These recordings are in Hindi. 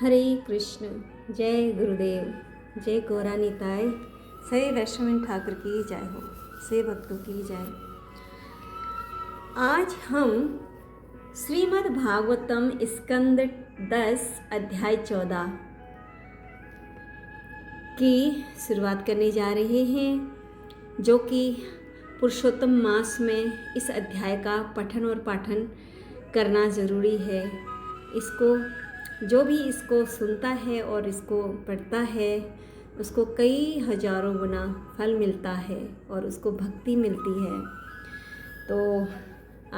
हरे कृष्ण। जय गुरुदेव, जय गौरा निताय। सभी वैष्णव ठाकुर की जय हो, सभी भक्तों की जय। आज हम श्रीमद् भागवतम स्कंद 10 अध्याय 14 की शुरुआत करने जा रहे हैं, जो कि पुरुषोत्तम मास में इस अध्याय का पठन और पाठन करना ज़रूरी है। इसको जो भी इसको सुनता है और इसको पढ़ता है उसको कई हजारों गुना फल मिलता है और उसको भक्ति मिलती है। तो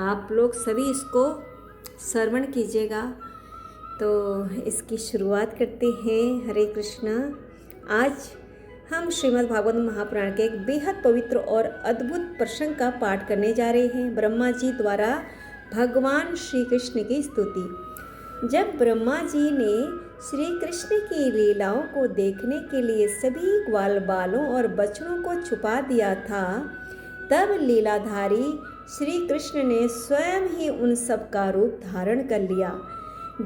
आप लोग सभी इसको श्रवण कीजिएगा। तो इसकी शुरुआत करते हैं। हरे कृष्णा। आज हम श्रीमद् भागवत महापुराण के एक बेहद पवित्र और अद्भुत प्रसंग का पाठ करने जा रहे हैं। ब्रह्मा जी द्वारा भगवान श्री कृष्ण की स्तुति। जब ब्रह्मा जी ने श्री कृष्ण की लीलाओं को देखने के लिए सभी ग्वाल बालों और बछड़ों को छुपा दिया था, तब लीलाधारी श्री कृष्ण ने स्वयं ही उन सब का रूप धारण कर लिया।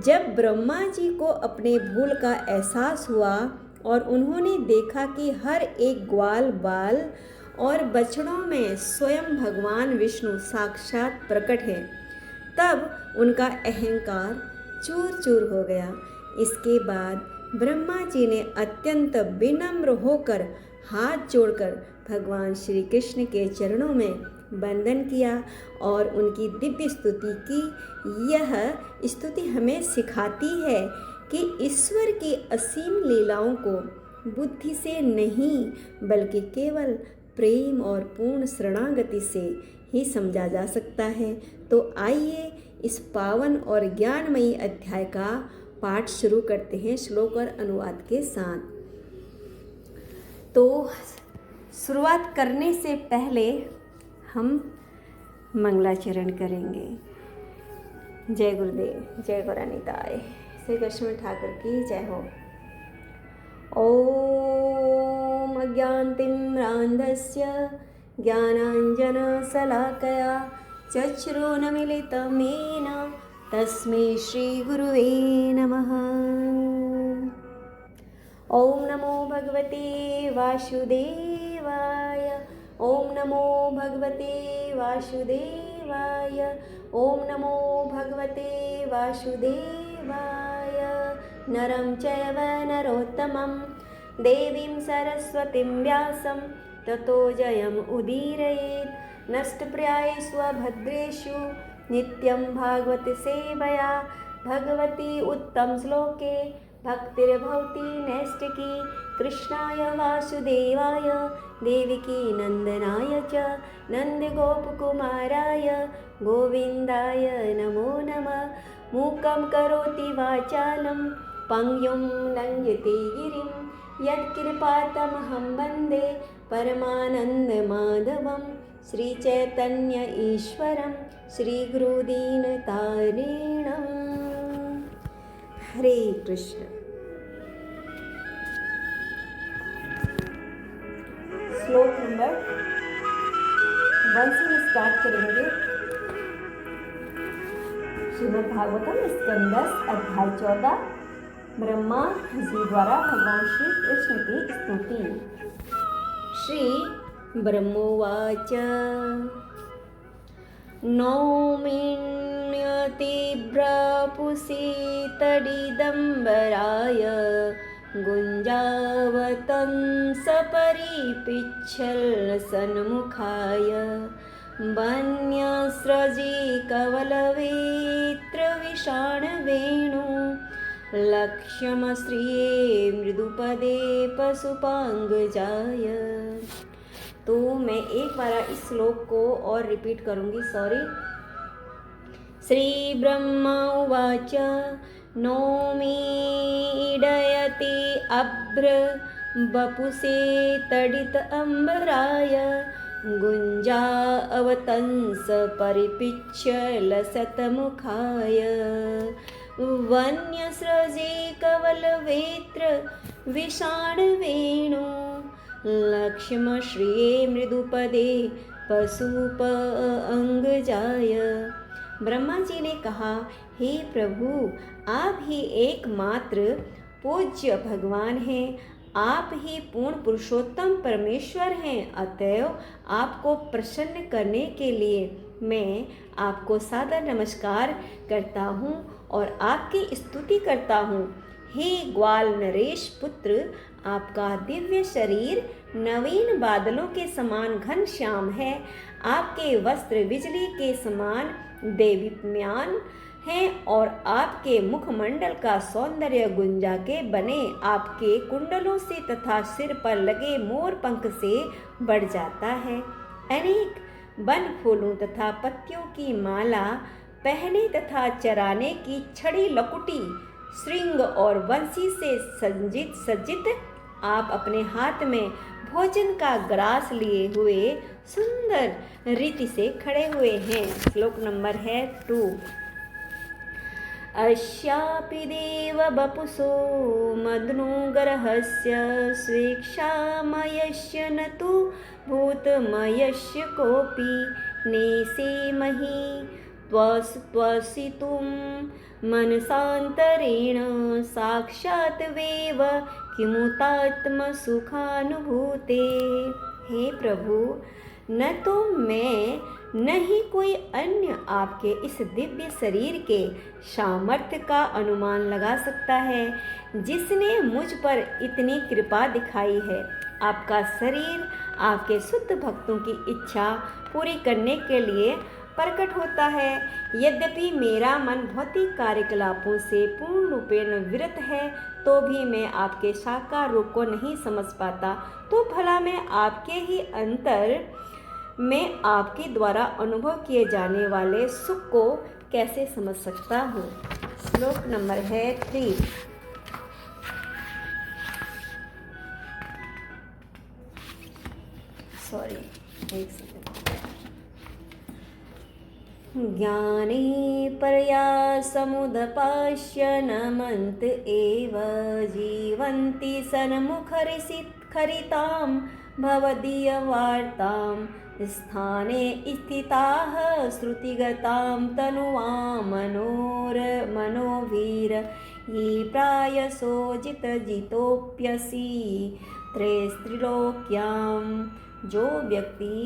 जब ब्रह्मा जी को अपने भूल का एहसास हुआ और उन्होंने देखा कि हर एक ग्वाल बाल और बछड़ों में स्वयं भगवान विष्णु साक्षात प्रकट है, तब उनका अहंकार चूर चूर हो गया। इसके बाद ब्रह्मा जी ने अत्यंत विनम्र होकर हाथ जोड़कर भगवान श्री कृष्ण के चरणों में वंदन किया और उनकी दिव्य स्तुति की। यह स्तुति हमें सिखाती है कि ईश्वर की असीम लीलाओं को बुद्धि से नहीं बल्कि केवल प्रेम और पूर्ण शरणागति से ही समझा जा सकता है। तो आइए इस पावन और ज्ञानमयी अध्याय का पाठ शुरू करते हैं श्लोक और अनुवाद के साथ। तो शुरुआत करने से पहले हम मंगलाचरण करेंगे। जय गुरुदेव, जय गौरा निताय। श्री कृष्ण ठाकुर की जय हो। ओम अज्ञानतिम्रान्धस्य ज्ञानाञ्जनशलाकया चक्षुरुन्मीलितं तस्मै श्रीगुरुवे नमः। ॐ नमो भगवते वासुदेवाय। ॐ नमो भगवते वासुदेवाय। ॐ नमो भगवते वासुदेवाय। नरं चैव नरोत्तमं देवीं सरस्वतीं व्यासं ततो जयम् उदीरयेत्। नष्टप्रायेषु भद्रेषु नित्यं भागवत सेवया भगवती उत्तम श्लोके भक्तिर्भवति नैष्टिकी। कृष्णाय वासुदेवाय देवकी नंदनाय च नन्दगोपकुमाराय गोविन्दाय नमो नमः। मूकं करोति वाचालं पङ्गुं लङ्घयते गिरिं यत्कृपातमहं वन्दे परमानन्दमाधवं। श्रीचैतन्य ईश्वरं श्रीगुरुदीनतारिणम्। हरे कृष्ण। श्लोक नंबर 1 से स्टार्ट करेंगे। श्रीमद् भागवतम स्कंद 10 अध्याय 14 ब्रह्मा जी द्वारा भगवान श्री कृष्ण की स्तुति। श्री ब्रह्मोवाच नौमिन्यतिभ्रपुषि तडिदम्बराय गुञ्जावतं सपरिपिच्छलसन्मुखाय वन्यस्रजी कवलवेत्रविषाणवेणु लक्ष्मश्रिये मृदुपदे पशुपांगजाय। तो मैं एक बार इस श्लोक को और रिपीट करूंगी। श्री ब्रह्मा उवाच नौमीडयति अभ्र बपुषे तडित अम्बराय गुंजा अवतंस परिपिच्छ लसतमुखाय वन्यस्रजे कवलवेत्र विषाणवेणु लक्ष्मश्रिये मृदुपदे पशुपांगजाय। ब्रह्मा जी ने कहा, हे प्रभु, आप ही एकमात्र पूज्य भगवान हैं, आप ही पूर्ण पुरुषोत्तम परमेश्वर हैं। अतएव आपको प्रसन्न करने के लिए मैं आपको सादर नमस्कार करता हूँ और आपकी स्तुति करता हूँ। हे ग्वाल नरेश पुत्र, आपका दिव्य शरीर नवीन बादलों के समान घनश्याम है। आपके वस्त्र बिजली के समान देदीप्यमान हैं और आपके मुखमंडल का सौंदर्य गुंजा के बने आपके कुंडलों से तथा सिर पर लगे मोर पंख से बढ़ जाता है। अनेक वन फूलों तथा पत्तियों की माला पहने तथा चराने की छड़ी लकुटी श्रृंग और बंसी से सज्जित आप अपने हाथ में भोजन का ग्रास लिए हुए सुंदर रीति से खड़े हुए हैं। श्लोक नंबर है 2। अस्यापि देव बपुसो मदनो गर्हस्य स्वेक्षामयस्य न तु भूतमयस्य कोऽपि नेसेमहि त्वसितुं मनसान्तरेण साक्षात् वेव किमुतात्मसुखानुभूते। हे प्रभु, न तो मैं न ही कोई अन्य आपके इस दिव्य शरीर के सामर्थ्य का अनुमान लगा सकता है जिसने मुझ पर इतनी कृपा दिखाई है। आपका शरीर आपके शुद्ध भक्तों की इच्छा पूरी करने के लिए प्रकट होता है। यद्यपि मेरा मन भौतिक कार्यकलापों से पूर्ण रूपेण विरत है, तो भी मैं आपके साकार रूप को नहीं समझ पाता, तो भला मैं आपके ही अंतर में आपके द्वारा अनुभव किए जाने वाले सुख को कैसे समझ सकता हूँ। श्लोक नंबर है 3। एक सेकंड। ज्ञाने परया समुदपाश्य नमन्त एव जीवन्ति सन्मुखरितां भवदीयवार्तां स्थाने स्थिताः श्रुतिगतां तनुवां मनोवीर ये प्रायसो जितोप्यसि त्रैस्त्रिलोक्यां। जो व्यक्ति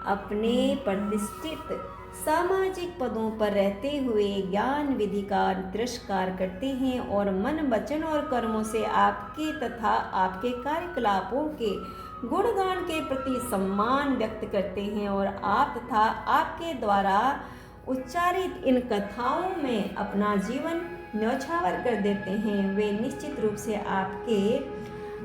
अपने प्रतिष्ठित सामाजिक पदों पर रहते हुए ज्ञान विधि का तिरस्कार करते हैं और मन वचन और कर्मों से आपके तथा आपके कार्यकलापों के गुणगान के प्रति सम्मान व्यक्त करते हैं और आप तथा आपके द्वारा उच्चारित इन कथाओं में अपना जीवन न्यौछावर कर देते हैं, वे निश्चित रूप से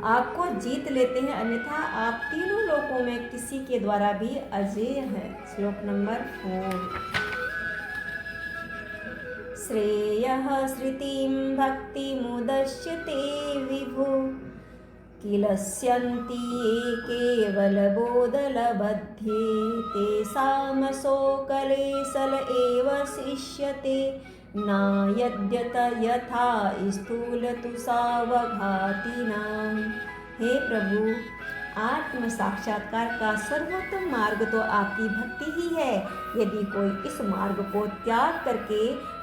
आपको जीत लेते हैं, अन्यथा आप तीनों लोकों में किसी के द्वारा भी अजेय हैं। श्लोक नंबर 4। श्रेयः श्रुतिं भक्तिमुदश्यते विभु किलस्यन्ति ये केवलबोधलबध्ये तेषामसो कलेशल एव शिष्यते न यद्यत यथा स्थूलतुषावघातिनां। हे प्रभु, आत्म साक्षात्कार का सर्वोत्तम मार्ग तो आपकी भक्ति ही है। यदि कोई इस मार्ग को त्याग करके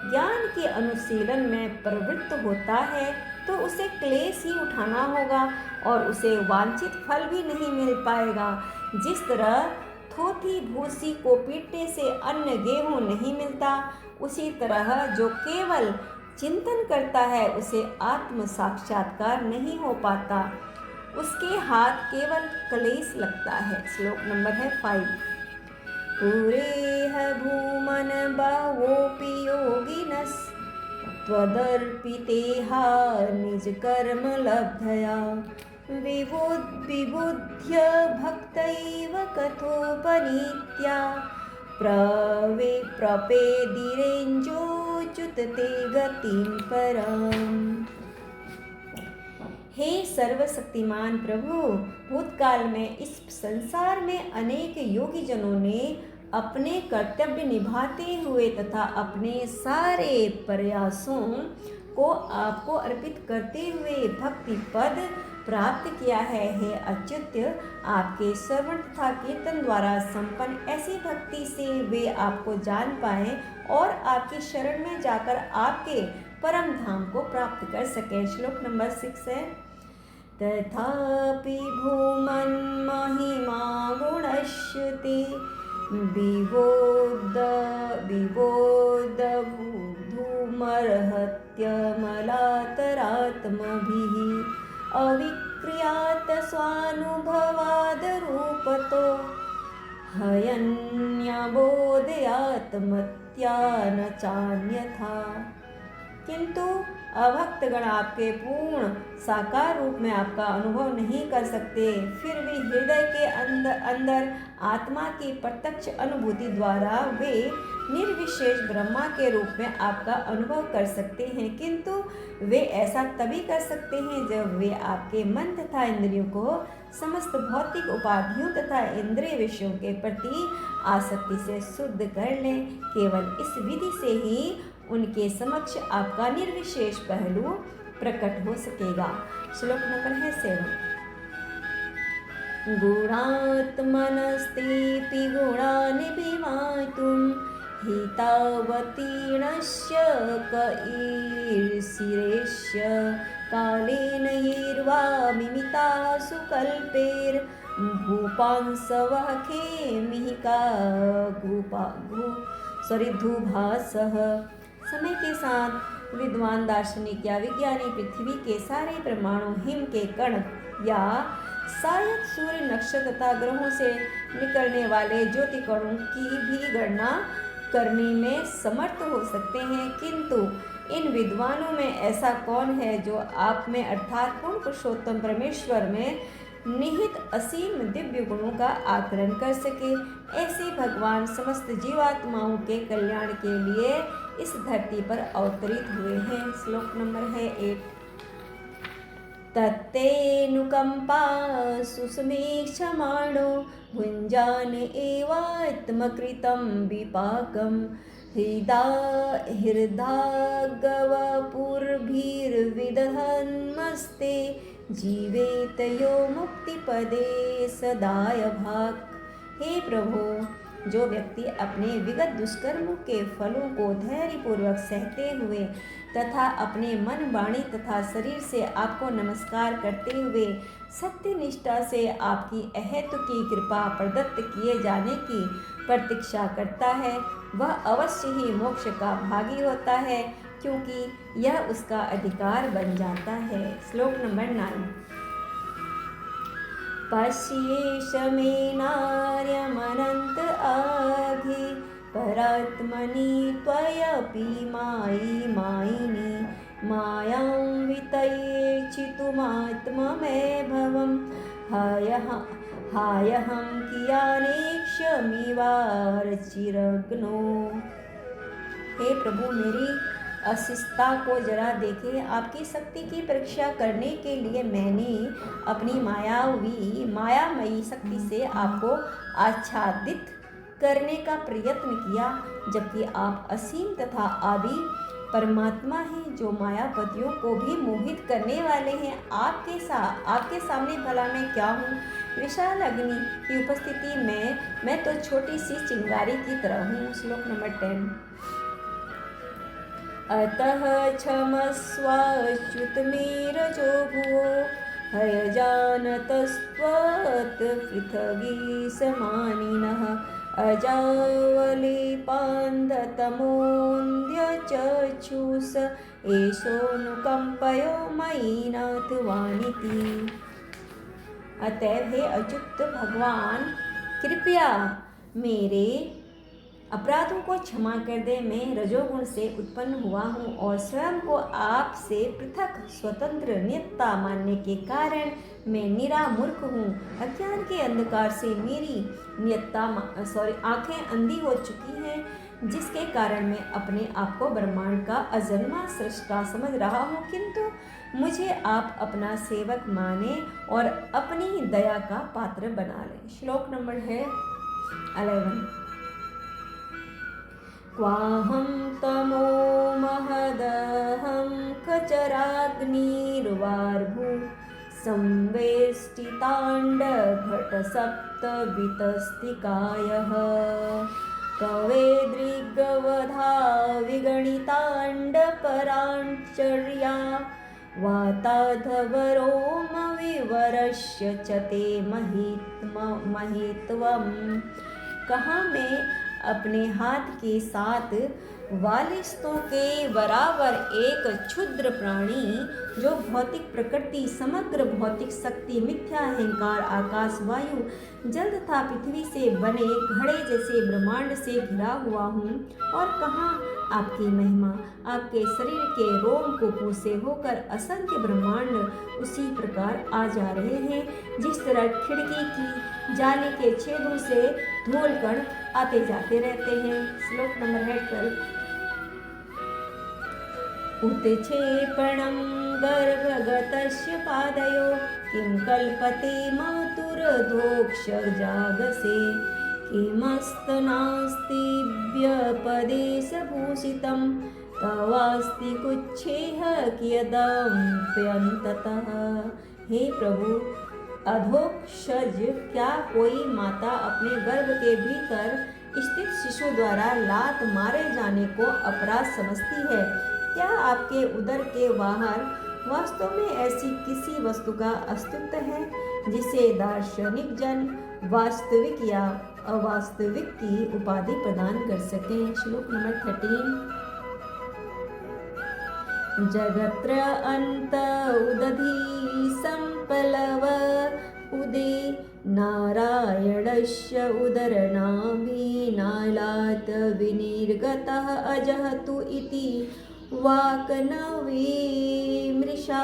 ज्ञान के अनुशीलन में प्रवृत्त होता है तो उसे क्लेश ही उठाना होगा और उसे वांछित फल भी नहीं मिल पाएगा। जिस तरह थोथी भूसी को पीटने से अन्न गेहूँ नहीं मिलता, उसी तरह जो केवल चिंतन करता है उसे आत्म साक्षात्कार नहीं हो पाता, उसके हाथ केवल क्लेश लगता है। श्लोक नंबर है 5। पुरेह भूमन बहवोऽपि योगिनस् त्वदर्पितेहा निज कर्म लब्धया विबुध्य भक्तैव कथोपनीत्या प्रपेदिरेञ्जोच्युतते गतिं पराम्। हे सर्वशक्तिमान प्रभु, भूतकाल में इस संसार में अनेक योगी जनों ने अपने कर्तव्य निभाते हुए तथा अपने सारे प्रयासों को आपको अर्पित करते हुए भक्ति पद प्राप्त किया है। हे अच्युत, आपके श्रवण तथा कीर्तन द्वारा संपन्न ऐसी भक्ति से वे आपको जान पाएं और आपकी शरण में जाकर आपके परम धाम को प्राप्त कर सकें। श्लोक नंबर 6 है, तथापि भूमन् महिमा गुणश्रुति विबोध धूमर्हत्यमलातरात्मभिः अविक्रियात् स्वानुभवादरूपतो हयन्यबोधयात्मत्या न चान्यथा। किंतु अभक्तगण आपके पूर्ण साकार रूप में आपका अनुभव नहीं कर सकते, फिर भी हृदय के अंदर आत्मा की प्रत्यक्ष अनुभूति द्वारा वे निर्विशेष ब्रह्मा के रूप में आपका अनुभव कर सकते हैं। किंतु वे ऐसा तभी कर सकते हैं जब वे आपके मन तथा इंद्रियों को समस्त भौतिक उपाधियों तथा इंद्रिय विषयों के प्रति आसक्ति से शुद्ध कर लें। केवल इस विधि से ही उनके समक्ष आपका निर्विशेष पहलू प्रकट हो सकेगा। श्लोक नंबर है 7, गुणात्मनस्तेऽपि गुणान् विमातुं हितावतीर्णस्य क ईर्षिरेष्य कालेन यैर्वा मिमितासु कल्पैर्भूपांसवः खेमिका धूभासः। समय के साथ विद्वान दार्शनिक या विज्ञानी पृथ्वी के सारे परमाणु, हिम के कण या शायद सूर्य, नक्षत्र तथा ग्रहों से निकलने वाले ज्योति कणों की भी गणना करने में समर्थ हो सकते हैं। किंतु इन विद्वानों में ऐसा कौन है जो आप में अर्थात पूर्ण पुरुषोत्तम परमेश्वर में निहित असीम दिव्य गुणों का आकलन कर सके। ऐसे भगवान समस्त जीवात्माओं के कल्याण के लिए इस धरती पर अवतरित हुए हैं। श्लोक नंबर है 8, तत्तेऽनुकंपा सुसमीक्षमाणो भुञ्जान एवात्मकृतं विपाकं हृदागवपुर्भिर्विदधन्मस्ते जीवेत यो मुक्तिपदे सदाय भाक्। हे प्रभु, जो व्यक्ति अपने विगत दुष्कर्मों के फलों को धैर्यपूर्वक सहते हुए तथा अपने मन, वाणी तथा शरीर से आपको नमस्कार करते हुए सत्य निष्ठा से आपकी अहेतुकी कृपा प्रदत्त किए जाने की प्रतीक्षा करता है, वह अवश्य ही मोक्ष का भागी होता है, क्योंकि यह उसका अधिकार बन जाता है। श्लोक नंबर 9, पश्येष मे नार्यमनंत आघि परात्मनि त्वयपि मायिनी मायां वितयेचितुमात्ममेभवं हायहं कियानेक्ष्यमिवार्चिरग्नो। हे प्रभु, मेरी अशिष्टता को जरा देखें। आपकी शक्ति की परीक्षा करने के लिए मैंने अपनी मायामयी शक्ति से आपको आच्छादित करने का प्रयत्न किया, जबकि आप असीम तथा आदि परमात्मा हैं जो मायापतियों को भी मोहित करने वाले हैं। आपके सामने भला मैं क्या हूँ? विशाल अग्नि की उपस्थिति में मैं तो छोटी सी चिंगारी की तरह हूँ। श्लोक नंबर 10, अतः क्षमस्वाच्युत मे रजो भुवो हयजानतस्त्वत्पृथगी समानिनः अजावलिपान्धतमोऽन्ध्यचक्षुष एषोऽनुकम्पयो मयि नाथ वाणिति। अतएव हे अच्युत भगवान, कृपया मेरे अपराधों को क्षमा कर दे। मैं रजोगुण से उत्पन्न हुआ हूँ और स्वयं को आपसे पृथक स्वतंत्र नियत्ता मानने के कारण मैं निरामूर्ख हूँ। अज्ञान के अंधकार से मेरी आंखें अंधी हो चुकी हैं, जिसके कारण मैं अपने आप को ब्रह्मांड का अजन्मा सृष्टा समझ रहा हूँ। किंतु मुझे आप अपना सेवक माने और अपनी दया का पात्र बना लें। श्लोक नंबर है 11, क्वाहं तमो महदहं खचराग्निर्वार्भु संवेष्टिताण्डघटसप्तवितस्तिकायः कवेदृग्वधा विगणिताण्डपराञ्चर्या वाताधवरोमविवरस्य च ते महित्वम्। कहाँ मैं अपने हाथ के साथ वालिस्तों के बराबर एक क्षुद्र प्राणी जो भौतिक प्रकृति, समग्र भौतिक शक्ति, मिथ्या अहंकार, आकाश, वायु, जल तथा पृथ्वी से बने घड़े जैसे ब्रह्मांड से घिरा हुआ हूँ। और कहाँ आपकी महिमा, आपके शरीर के रोम कूपों से होकर असंख्य ब्रह्मांड उसी प्रकार आ जा रहे हैं जिस तरह खिड़की की जाली के छेदों से धूल कण आते जाते रहते हैं। श्लोक नंबर है 12। उत्क्षेपणं गर्भगतस्य पादयो किं कल्पते मातुरधोक्षजागसे किमस्तनास्तिव्यपदेशभूषितं तवास्ति कुच्छेह कियदप्यन्ततः। हे प्रभु, अधोक्षज क्या कोई माता अपने गर्भ के भीतर स्थित शिशु द्वारा लात मारे जाने को अपराध समझती है? क्या आपके उदर के बाहर वास्तव में ऐसी किसी वस्तु का अस्तित्व है जिसे दार्शनिक जन वास्तविक या अवास्तविक की उपाधि प्रदान कर सकें? श्लोक नंबर 13। जगत्र अंत उदधि संपलव उदे नारायणस्य उदरनाभिनालात् विनिर्गतः अजहतु इति वाक् न विमृशा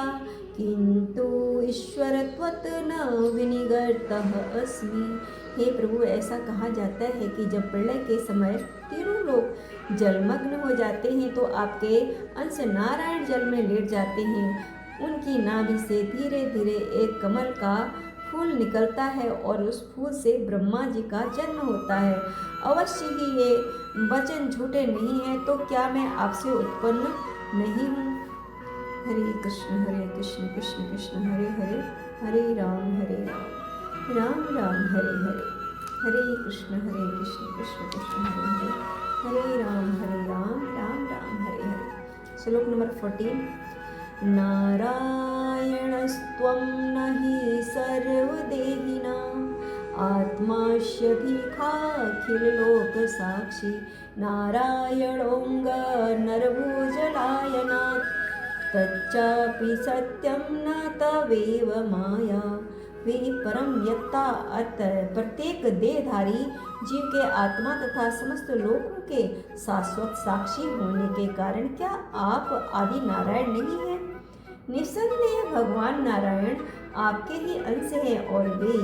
किंतु ईश्वरत्वत् न विनिगतः अस्मि। हे प्रभु, ऐसा कहा जाता है कि जब प्रलय के समय तीनों लोग जलमग्न हो जाते हैं तो आपके अंश नारायण जल में लेट जाते हैं। उनकी नाभि से धीरे धीरे एक कमल का फूल निकलता है और उस फूल से ब्रह्मा जी का जन्म होता है। अवश्य ही ये वचन झूठे नहीं हैं, तो क्या मैं आपसे उत्पन्न नहीं हूँ? हरे कृष्ण कृष्ण कृष्ण हरे हरे, हरे राम राम राम हरे हरे, हरे कृष्ण कृष्ण कृष्ण हरे हरे, हरे राम राम राम हरे हरे। श्लोक नंबर 14। नारायणस्त्वं न हि सर्वदेहिनां आत्मास्यधिकाखिललोकसाक्षी नारायणोऽङ्गनरभुजलायनात् तच्चापि सत्यं न तवेव माया विपरम यत्ता। अतः प्रत्येक देहधारी जीव के आत्मा तथा समस्त लोकों के शाश्वत साक्षी होने के कारण क्या आप आदि नारायण नहीं हैं? निसंदेह भगवान नारायण आपके ही अंश हैं और वे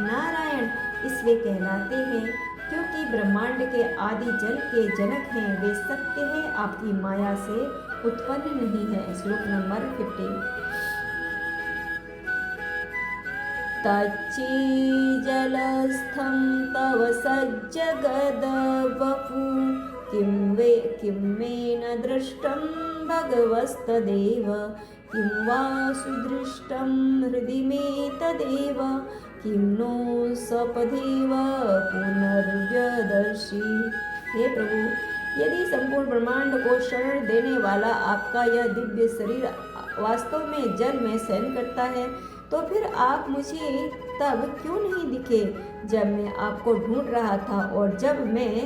नारायण इसलिए कहलाते हैं क्योंकि ब्रह्मांड के आदि जल के जनक हैं। वे सत्य हैं, आपकी माया से उत्पन्न नहीं है। श्लोक नंबर 15। तच्चीजलस्थं तव सज्जगदवपु किं मे न दृष्टं भगवस्तदेव किं वा सुदृष्टं हृदि मे तदेव किं नो सपदेव पुनर्व्यदर्शी। हे प्रभु, यदि संपूर्ण ब्रह्मांड को शरण देने वाला आपका यह दिव्य शरीर वास्तव में जल में शयन करता है तो फिर आप मुझे तब क्यों नहीं दिखे जब मैं आपको ढूंढ रहा था और जब मैं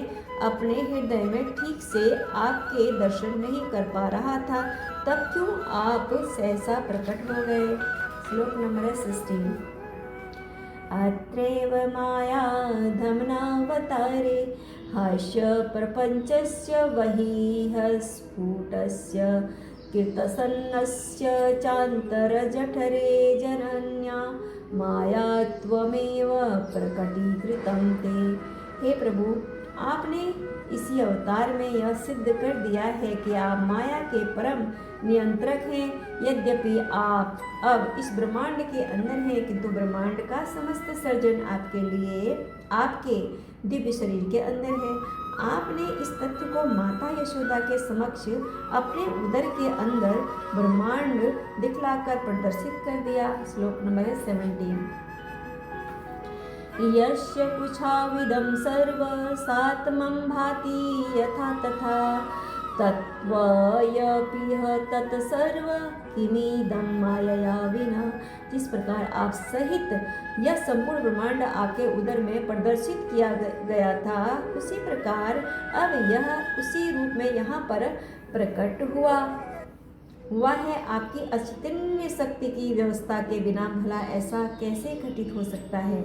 अपने हृदय में ठीक से आपके दर्शन नहीं कर पा रहा था तब क्यों आप सहसा प्रकट हो गए? श्लोक नंबर 16। अत्रैव माया धमनावतारे हास्य प्रपंचस्य बहिः स्फुटस्य कीर्तसन्नस्य चान्तरजठरे जनन्या माया त्वमेव प्रकटीकृतं ते। हे प्रभु, आपने इसी अवतार में यह सिद्ध कर दिया है कि आप माया के परम नियंत्रक हैं। यद्यपि आप अब इस ब्रह्मांड के अंदर हैं किंतु ब्रह्मांड का समस्त सर्जन आपके लिए आपके दिव्य शरीर के अंदर है। आपने इस तथ्य को माता यशोदा के समक्ष अपने उदर के अंदर ब्रह्मांड दिखलाकर प्रदर्शित कर दिया। श्लोक नंबर 17। यस्य कुच्छाविदं सर्व सात्मं भाति यथा तथा तत्त्वयपिह तत्सर्व किमिदं मायया विना। जिस प्रकार आप सहित यह संपूर्ण ब्रह्मांड आपके उदर में प्रदर्शित किया गया था, उसी प्रकार अब यह उसी रूप में यहाँ पर प्रकट हुआ है। आपकी अचैतन्य शक्ति की व्यवस्था के बिना भला ऐसा कैसे घटित हो सकता है।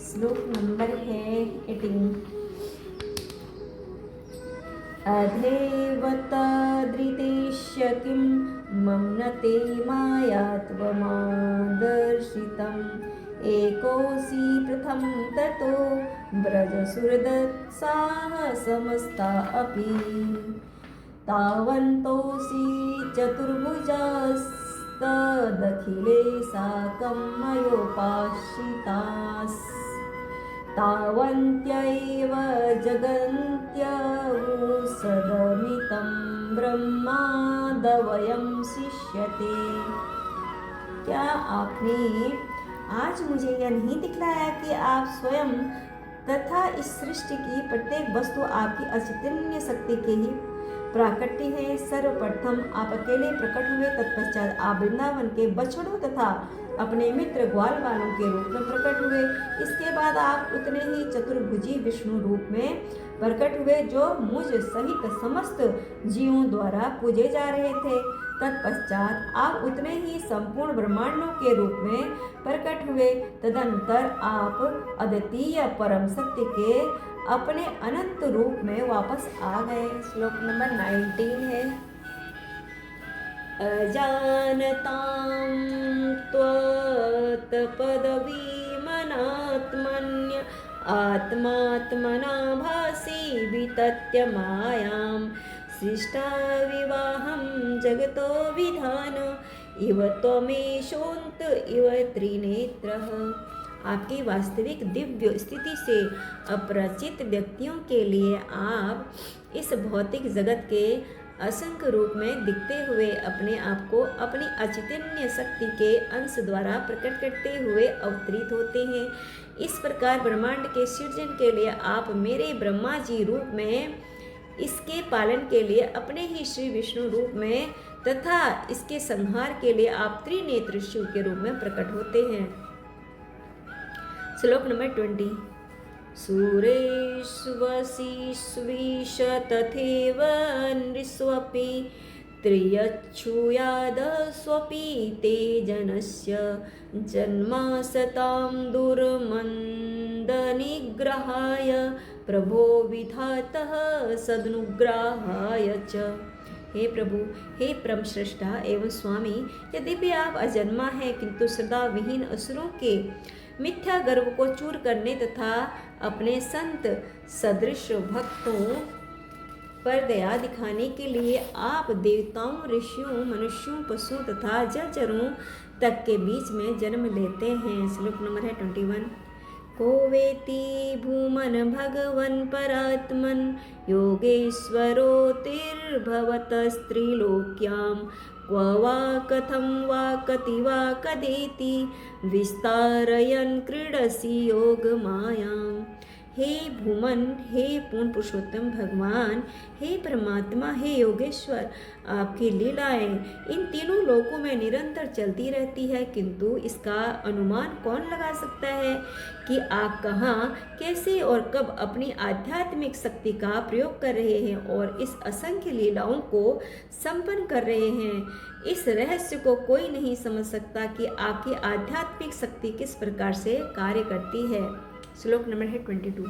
श्लोक नंबर है 18। अधेवतदृतेश्य किं मम्नते मायात्वमादर्शितम् एकोऽसि प्रथम ततो व्रजसुहृदसाहसमस्ता अपि तावन्तोऽसि चतुर्भुजास्तदखिले साकं मयोपाश्रितास् तावन्त्यैव जगन्त्यवुसदमितं ब्रह्मादवयं शिष्यते। क्या आपने आज मुझे यह नहीं दिखलाया कि आप स्वयं तथा इस सृष्टि की प्रत्येक वस्तु आपकी अचैतन्य शक्ति के ही प्राकट्य है। सर्वप्रथम आप अकेले प्रकट हुए, तत्पश्चात आप वृंदावन के बछड़ों तथा अपने मित्र ग्वाल बालों के रूप में प्रकट हुए। इसके बाद आप उतने ही चतुर्भुजी विष्णु रूप में प्रकट हुए जो मुझ सहित समस्त जीवों द्वारा पूजे जा रहे थे। तत्पश्चात आप उतने ही संपूर्ण ब्रह्मांडों के रूप में प्रकट हुए। तदनंतर आप अद्वितीय परम सत्य के अपने अनंत रूप में वापस आ गए। श्लोक नंबर 19 है। अजानतां त्वत्पदवीमनात्मन्य आत्मात्मना भासि वितत्य मायां सृष्टा विवाहं जगतो विधान इव त्वमेषोऽन्त इव त्रिनेत्रः। आपकी वास्तविक दिव्य स्थिति से अपरिचित व्यक्तियों के लिए आप इस भौतिक जगत के असंख्य रूप में दिखते हुए अपने आप को अपनी अचैतन्य शक्ति के अंश द्वारा प्रकट करते हुए अवतरित होते हैं। इस प्रकार ब्रह्मांड के सृजन के लिए आप मेरे ब्रह्मा जी रूप में, इसके पालन के लिए अपने ही श्री विष्णु रूप में तथा इसके संहार के लिए आप त्रिनेत्र शिव के रूप में प्रकट होते हैं। श्लोक नंबर 20। सुरेष्वशीष्वीश तथैव नृष्वपि त्रियच्छूयादस्वपि ते जनस्य जन्मासतां दुर्मन्दनिग्रहाय प्रभो विधातः सदनुग्रहाय च। हे प्रभु, हे परम श्रेष्ठा एवं स्वामी, यद्यपि आप अजन्मा हैं किंतु सदा विहीन असुरों के मिथ्या गर्व को चूर करने तथा अपने संत सदृश भक्तों पर दया दिखाने के लिए आप देवताओं, ऋषियों, मनुष्यों, पशुओं तथा जलचरों तक के बीच में जन्म लेते हैं। श्लोक नंबर है 21। को वेति भूमन भगवन् परात्मन् योगेश्वरोतिर्भवतस्त्रिलोक्यां क्व वा कथं वा कति वा कदेति विस्तारयन् क्रीडसि योगमायाम्। हे भूमन, हे पूर्ण पुरुषोत्तम भगवान, हे परमात्मा, हे योगेश्वर, आपकी लीलाएं इन तीनों लोकों में निरंतर चलती रहती है, किंतु इसका अनुमान कौन लगा सकता है कि आप कहाँ, कैसे और कब अपनी आध्यात्मिक शक्ति का प्रयोग कर रहे हैं और इस असंख्य लीलाओं को संपन्न कर रहे हैं। इस रहस्य को कोई नहीं समझ सकता कि आपकी आध्यात्मिक शक्ति किस प्रकार से कार्य करती है। श्लोक नंबर है 22।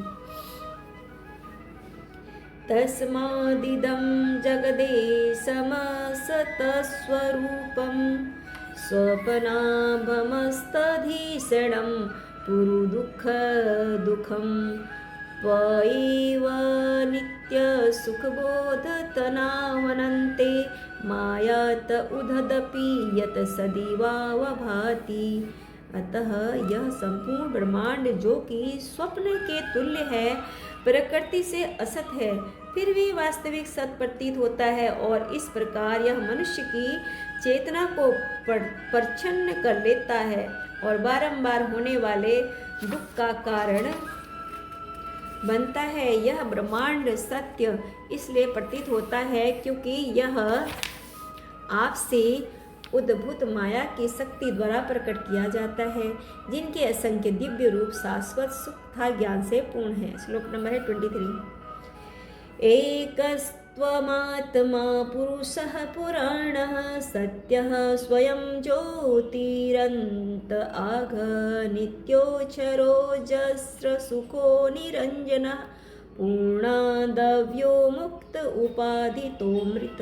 तस्मादिदं जगदेशमसतस्वरूपं स्वपनाभमस्तधीषणं पुरुदुःखं त्वयैव नित्यसुखबोधतनावनन्ते मायात उददपि यत् सदिवावभाति। अतः यह संपूर्ण ब्रह्मांड जो कि स्वप्न के तुल्य है, प्रकृति से असत है, फिर भी वास्तविक सत प्रतीत होता है और इस प्रकार यह मनुष्य की चेतना को प्रच्छन्न कर लेता है और बारंबार होने वाले दुख का कारण बनता है। यह ब्रह्मांड सत्य इसलिए प्रतीत होता है क्योंकि यह आपसे उद्भूत माया की शक्ति द्वारा प्रकट किया जाता है, जिनके असंख्य दिव्य रूप शाश्वत सुख तथा ज्ञान से पूर्ण है। श्लोक नंबर है 23। एकस्त्वमात्मा पुरुषः पुराणः सत्यः स्वयं ज्योतिरन्त आघ नित्योऽक्षरोऽजस्र सुखो निरञ्जनः पूर्णादव्यो मुक्त उपाधितोऽमृत।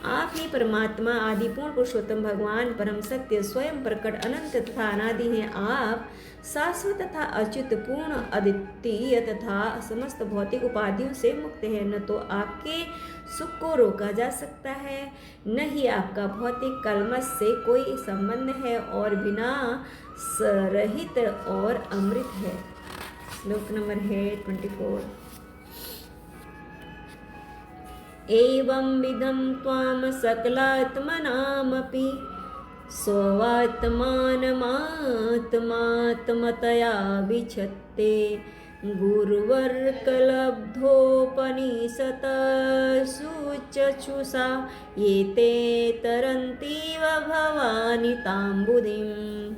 आप ही परमात्मा आदि पूर्ण पुरुषोत्तम भगवान परम सत्य स्वयं प्रकट अनंत तथा अनादि हैं। आप शाश्वत तथा अच्युत पूर्ण अद्वितीय तथा समस्त भौतिक उपाधियों से मुक्त है। न तो आपके सुख को रोका जा सकता है, न ही आपका भौतिक कलमश से कोई संबंध है और बिना रहित और अमृत है। श्लोक नंबर है 24। एवं विधं त्वां सकलात्मनामपि स्वात्मानमात्मात्मतया विचत्ते गुरुवर्कलब्धोपनिषत्सुचक्षुषा ये ते तरन्तीव भवानि ताम्बुधिम्।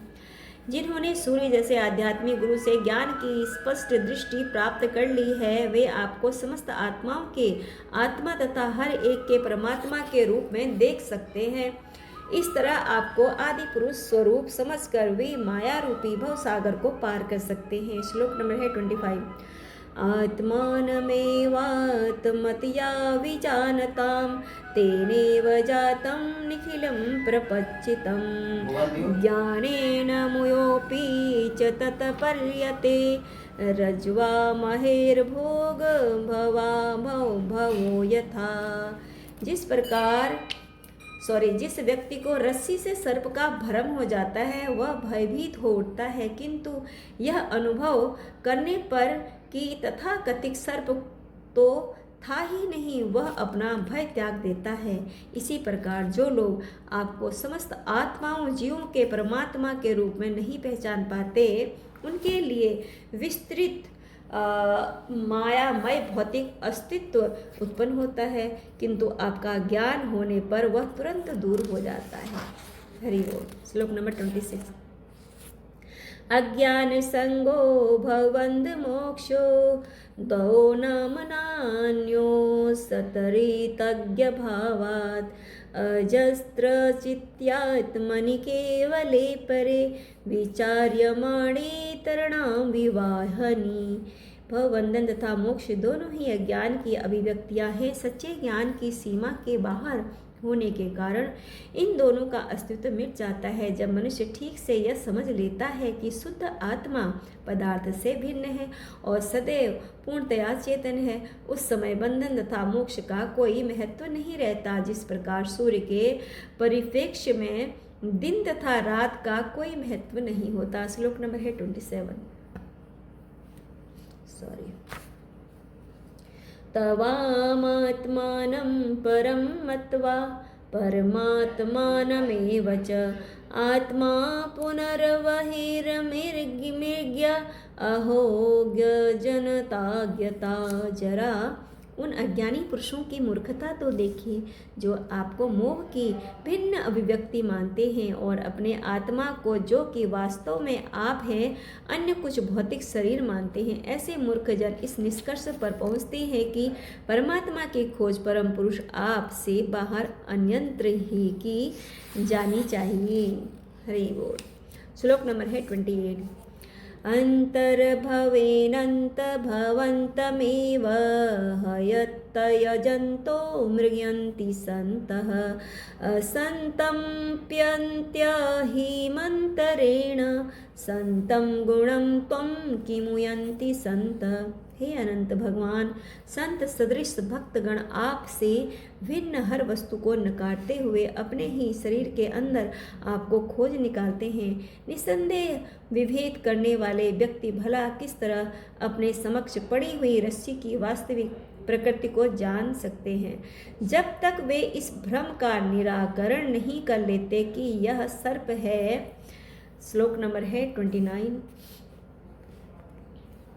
जिन्होंने सूर्य जैसे आध्यात्मिक गुरु से ज्ञान की स्पष्ट दृष्टि प्राप्त कर ली है, वे आपको समस्त आत्माओं के आत्मा तथा हर एक के परमात्मा के रूप में देख सकते हैं। इस तरह आपको आदि पुरुष स्वरूप समझकर वे माया रूपी भव सागर को पार कर सकते हैं। श्लोक नंबर है 25। आत्मानमेवात्मतया विजानतां तेनेव जातं निखिलं प्रपच्चितं ज्ञानेन मुयोऽपि च तत्पर्यते रज्वा महेर्भोग भवा भवो यथा। जिस व्यक्ति को रस्सी से सर्प का भ्रम हो जाता है वह भयभीत हो उठता है, किंतु यह अनुभव करने पर कि तथाकथित सर्प तो था ही नहीं, वह अपना भय त्याग देता है। इसी प्रकार जो लोग आपको समस्त आत्माओं जीवों के परमात्मा के रूप में नहीं पहचान पाते, उनके लिए विस्तृत मायामय भौतिक अस्तित्व उत्पन्न होता है, किंतु आपका ज्ञान होने पर वह तुरंत दूर हो जाता है। हरि बोल। श्लोक नंबर 26। अज्ञान संगो भवन्द मोक्षो दो न मनान्यो सतरितज्ञ भावात् अजस्त्र चित्यात्मनि केवले परे विचार्यमाणे तरणां विवाहनी। भवबंधन तथा मोक्ष दोनों ही अज्ञान की अभिव्यक्तियां हैं। सच्चे ज्ञान की सीमा के बाहर होने के कारण इन दोनों का अस्तित्व मिट जाता है। जब मनुष्य ठीक से यह समझ लेता है कि शुद्ध आत्मा पदार्थ से भिन्न है और सदैव पूर्णतया चेतन है, उस समय बंधन तथा मोक्ष का कोई महत्व नहीं रहता। जिस प्रकार सूर्य के परिप्रेक्ष्य में दिन तथा रात का कोई महत्व नहीं होता। श्लोक नंबर है 27। तवामात्मानं परं मत्वा परमात्मानमेव च आत्मा पुनर्बहिर्मृग्य अहोज्ञजनताज्ञता जरा। उन अज्ञानी पुरुषों की मूर्खता तो देखिए, जो आपको मोह की भिन्न अभिव्यक्ति मानते हैं और अपने आत्मा को, जो कि वास्तव में आप हैं, अन्य कुछ भौतिक शरीर मानते हैं। ऐसे मूर्ख जन इस निष्कर्ष पर पहुंचते हैं कि परमात्मा की खोज परम पुरुष आप से बाहर अन्यत्र ही की जानी चाहिए। हरि बोल। श्लोक नंबर है 28। अन्तर्भवेनन्तभवन्तमेव हयत्तयजन्तो मृग्यन्ति सन्तः सन्तं प्यन्त्यहिमन्तरेण संतं गुणं त्वं किमुयन्ति संत। हे अनंत भगवान, संत सदृश भक्तगण आपसे भिन्न हर वस्तु को नकारते हुए अपने ही शरीर के अंदर आपको खोज निकालते हैं। निसंदेह विभेद करने वाले व्यक्ति भला किस तरह अपने समक्ष पड़ी हुई रस्सी की वास्तविक प्रकृति को जान सकते हैं, जब तक वे इस भ्रम का निराकरण नहीं कर लेते कि यह सर्प है। श्लोक नंबर है 29।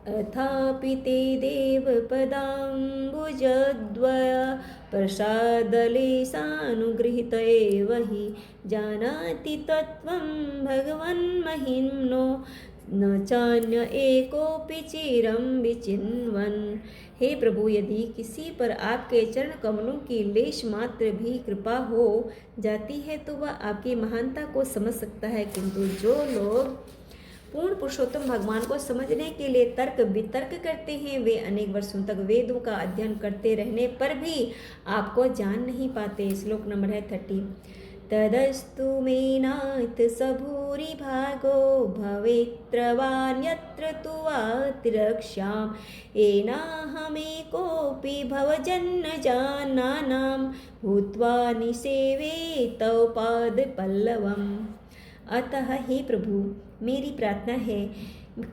अथापि ते देवपदाम्बुजद्वय प्रसादलेशानुगृहीत एव हि जानाति तत्त्वं भगवन्महिम्नो न चान्य एकोऽपि चिरं विचिन्वन्। हे प्रभु, यदि किसी पर आपके चरण कमलों की लेश मात्र भी कृपा हो जाती है तो वह आपकी महानता को समझ सकता है, किंतु जो लोग पूर्ण पुरुषोत्तम भगवान को समझने के लिए तर्क वितर्क करते हैं, वे अनेक वर्षों तक वेदों का अध्ययन करते रहने पर भी आपको जान नहीं पाते। श्लोक नंबर है 30। तदस्तु मे नाथ सबूरि भागो भवेत्रवान्यत्र तु वा तिरक्ष्याम् एनाहमेकोऽपि भवजन्न जानानां भूत्वा निसेवे तव पादपल्लवम्। अतः हे प्रभु, मेरी प्रार्थना है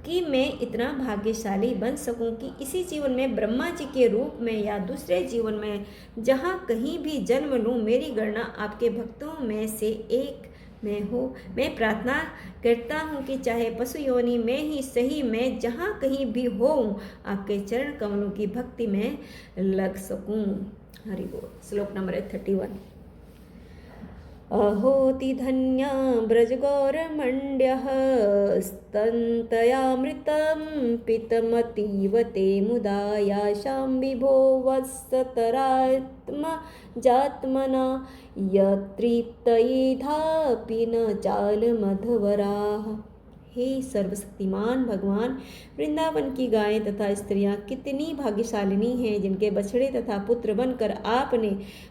कि मैं इतना भाग्यशाली बन सकूं कि इसी जीवन में ब्रह्मा जी के रूप में या दूसरे जीवन में जहाँ कहीं भी जन्म लूं, मेरी गणना आपके भक्तों में से एक में हो। मैं प्रार्थना करता हूँ कि चाहे पशु योनि में ही सही, मैं जहाँ कहीं भी होऊं, आपके चरण कमलों की भक्ति में लग सकूं। हरि बोल। श्लोक नंबर 31। अहोति धन्या ब्रजगौरमण्ड्यः स्तन्तयामृतं पितमतीव ते मुदा याशां विभो वत्सतरात्मजात्मना यत्रिप्तयेधापि न चालमधवराः। हे सर्वशक्तिमान भगवान, वृंदावन की गायें तथा स्त्रियां कितनी भाग्यशालिनी हैं, जिनके बछड़े तथा पुत्र बनकर आपने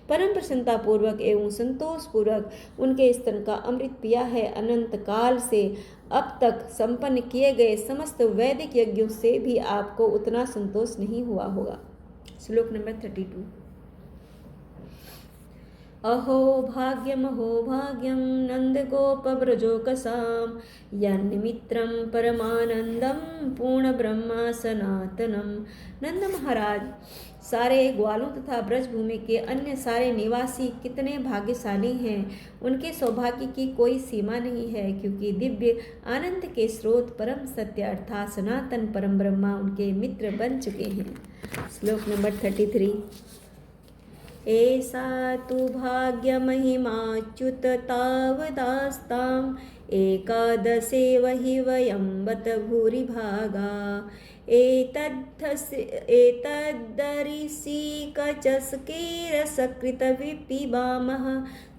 परम प्रसन्नता पूर्वक एवं संतोष पूर्वक उनके स्तन का अमृत पिया है। अनंत काल से अब तक संपन्न किए गए समस्त वैदिक यज्ञों से भी आपको उतना संतोष नहीं हुआ होगा। श्लोक नंबर 32। अहो भाग्यम नंदगोपव्रजोकसां यन्निमित्रं परमानंदं पूर्णब्रह्मा सनातनम। नंद महाराज, सारे ग्वालों तथा ब्रजभूमि के अन्य सारे निवासी कितने भाग्यशाली हैं। उनके सौभाग्य की कोई सीमा नहीं है, क्योंकि दिव्य आनंद के स्रोत परम सत्य अर्थात सनातन परम ब्रह्मा उनके मित्र बन चुके हैं। श्लोक नंबर 33। ऐसा तु भाग्यमहिमाच्युत तावदास्ताम् एकादशे वहि वयं बत भूरिभागा एतद्धरिषिकचस्केरसकृतविपिबामः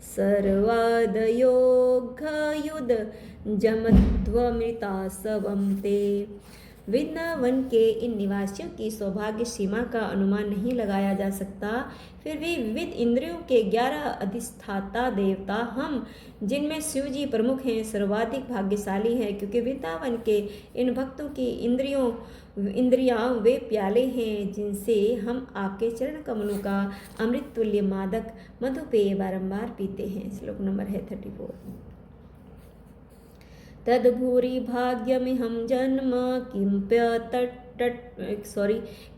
सर्वादयोघयुध जमध्वमृतासवं ते। वृंदावन के इन निवासियों की सौभाग्य सीमा का अनुमान नहीं लगाया जा सकता। फिर भी विविध इंद्रियों के 11 अधिष्ठाता देवता हम, जिनमें शिव जी प्रमुख हैं, सर्वाधिक भाग्यशाली हैं, क्योंकि वृंदावन के इन भक्तों की इंद्रियां वे प्याले हैं जिनसे हम आपके चरण कमलों का अमृत तुल्य मादक मधुपेय बारंबार पीते हैं। श्लोक नंबर है 34। तद्भूरि भाग्यमिहं जन्म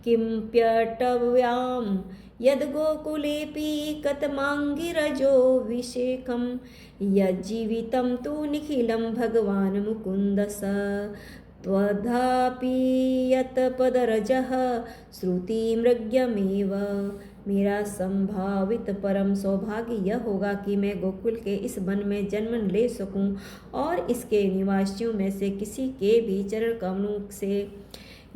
किंप्यटव्यां यद्गोकुलेऽपि कतमाङ्गिरजो विशेखं यज्जीवितं तु निखिलं भगवान् मुकुन्दस त्वधापि यत्पदरजः श्रुतिमृग्यमेव। मेरा संभावित परम सौभाग्य यह होगा कि मैं गोकुल के इस वन में जन्म ले सकूं और इसके निवासियों में से किसी के भी चरण कमलों से